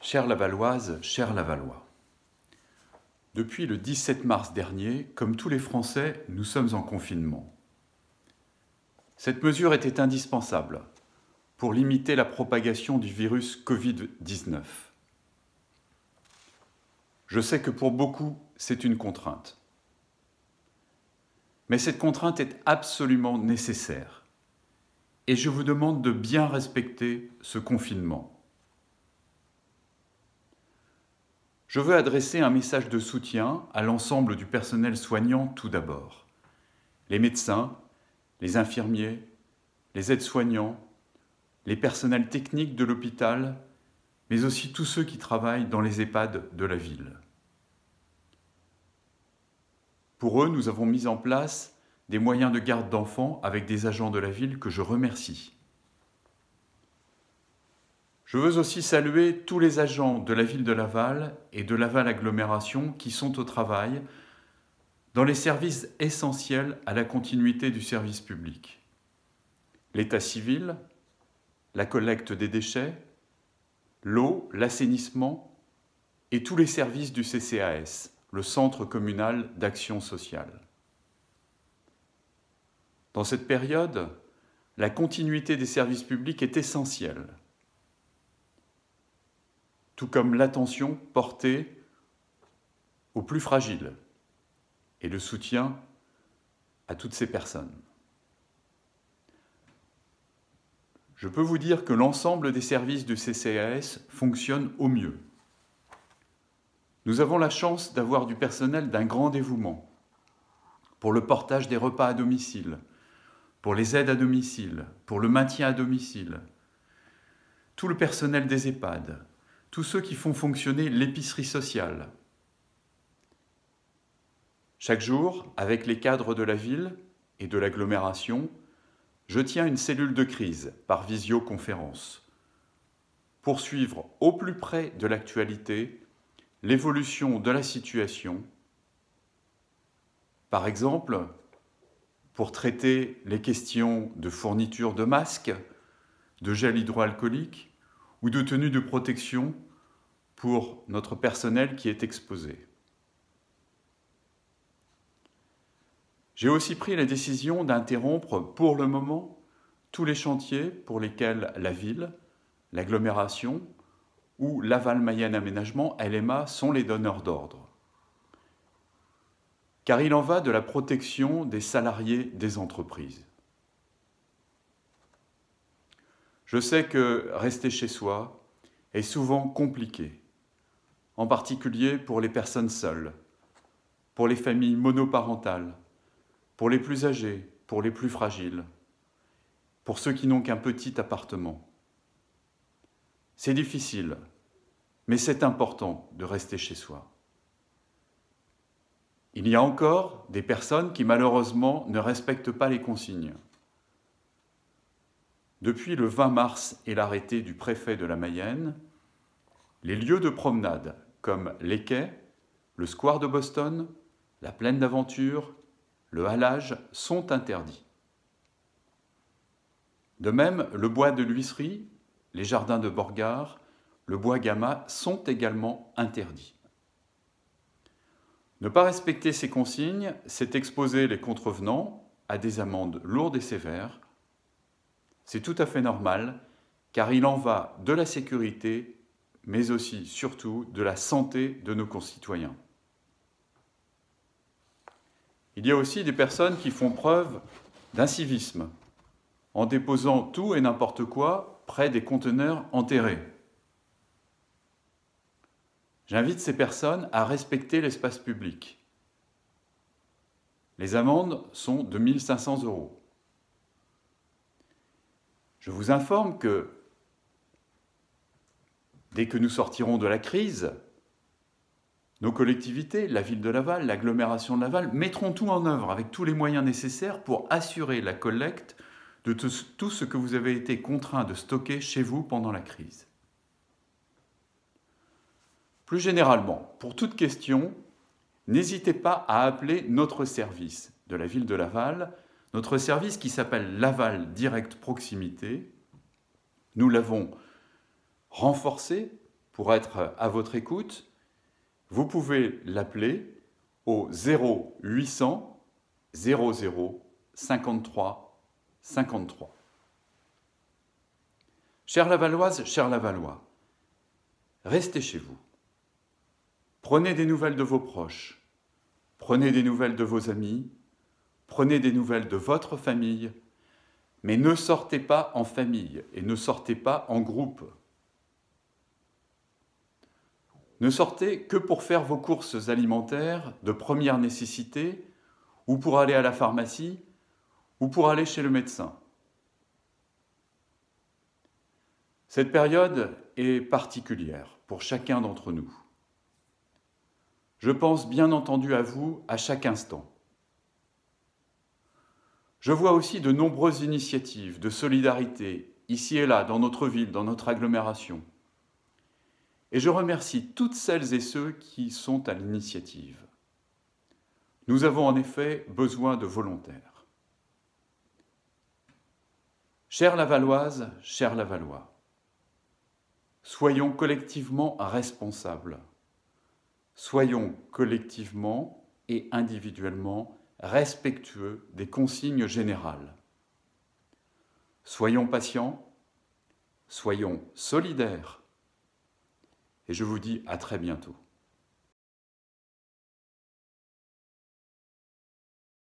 Chère Lavalloise, chers Lavallois, depuis le 17 mars dernier, comme tous les Français, nous sommes en confinement. Cette mesure était indispensable pour limiter la propagation du virus Covid-19. Je sais que pour beaucoup, c'est une contrainte. Mais cette contrainte est absolument nécessaire. Et je vous demande de bien respecter ce confinement. Je veux adresser un message de soutien à l'ensemble du personnel soignant tout d'abord. Les médecins, les infirmiers, les aides-soignants, les personnels techniques de l'hôpital, mais aussi tous ceux qui travaillent dans les EHPAD de la ville. Pour eux, nous avons mis en place des moyens de garde d'enfants avec des agents de la ville que je remercie. Je veux aussi saluer tous les agents de la ville de Laval et de Laval Agglomération qui sont au travail dans les services essentiels à la continuité du service public. L'état civil, la collecte des déchets, l'eau, l'assainissement et tous les services du CCAS, le Centre communal d'action sociale. Dans cette période, la continuité des services publics est essentielle, tout comme l'attention portée aux plus fragiles et le soutien à toutes ces personnes. Je peux vous dire que l'ensemble des services du CCAS fonctionnent au mieux. Nous avons la chance d'avoir du personnel d'un grand dévouement pour le portage des repas à domicile, pour les aides à domicile, pour le maintien à domicile, tout le personnel des EHPAD, tous ceux qui font fonctionner l'épicerie sociale. Chaque jour, avec les cadres de la ville et de l'agglomération, je tiens une cellule de crise par visioconférence pour suivre au plus près de l'actualité l'évolution de la situation. Par exemple, pour traiter les questions de fourniture de masques, de gel hydroalcoolique ou de tenue de protection pour notre personnel qui est exposé. J'ai aussi pris la décision d'interrompre pour le moment tous les chantiers pour lesquels la ville, l'agglomération ou Laval-Mayenne Aménagement, LMA, sont les donneurs d'ordre. Car il en va de la protection des salariés des entreprises. Je sais que rester chez soi est souvent compliqué, en particulier pour les personnes seules, pour les familles monoparentales, pour les plus âgés, pour les plus fragiles, pour ceux qui n'ont qu'un petit appartement. C'est difficile, mais c'est important de rester chez soi. Il y a encore des personnes qui malheureusement ne respectent pas les consignes. Depuis le 20 mars et l'arrêté du préfet de la Mayenne, les lieux de promenade comme les quais, le square de Boston, la plaine d'Aventure, le halage sont interdits. De même, le bois de l'Huisserie, les jardins de Borgard, le bois Gamma sont également interdits. Ne pas respecter ces consignes, c'est exposer les contrevenants à des amendes lourdes et sévères. C'est tout à fait normal, car il en va de la sécurité, mais aussi, surtout, de la santé de nos concitoyens. Il y a aussi des personnes qui font preuve d'incivisme, en déposant tout et n'importe quoi près des conteneurs enterrés. J'invite ces personnes à respecter l'espace public. Les amendes sont de 1 500 €. Je vous informe que dès que nous sortirons de la crise, nos collectivités, la ville de Laval, l'agglomération de Laval, mettront tout en œuvre avec tous les moyens nécessaires pour assurer la collecte de tout ce que vous avez été contraints de stocker chez vous pendant la crise. Plus généralement, pour toute question, n'hésitez pas à appeler notre service de la ville de Laval, notre service qui s'appelle Laval Direct Proximité. Nous l'avons renforcé pour être à votre écoute, vous pouvez l'appeler au 0800 00 53 53. Chère Lavalloise, chers Lavallois, restez chez vous. Prenez des nouvelles de vos proches, prenez des nouvelles de vos amis, prenez des nouvelles de votre famille, mais ne sortez pas en famille et ne sortez pas en groupe. Ne sortez que pour faire vos courses alimentaires de première nécessité ou pour aller à la pharmacie ou pour aller chez le médecin. Cette période est particulière pour chacun d'entre nous. Je pense bien entendu à vous à chaque instant. Je vois aussi de nombreuses initiatives de solidarité, ici et là, dans notre ville, dans notre agglomération. Et je remercie toutes celles et ceux qui sont à l'initiative. Nous avons en effet besoin de volontaires. Chère Lavalloise, chers Lavallois, soyons collectivement responsables. Soyons collectivement et individuellement respectueux des consignes générales. Soyons patients, soyons solidaires, et je vous dis à très bientôt.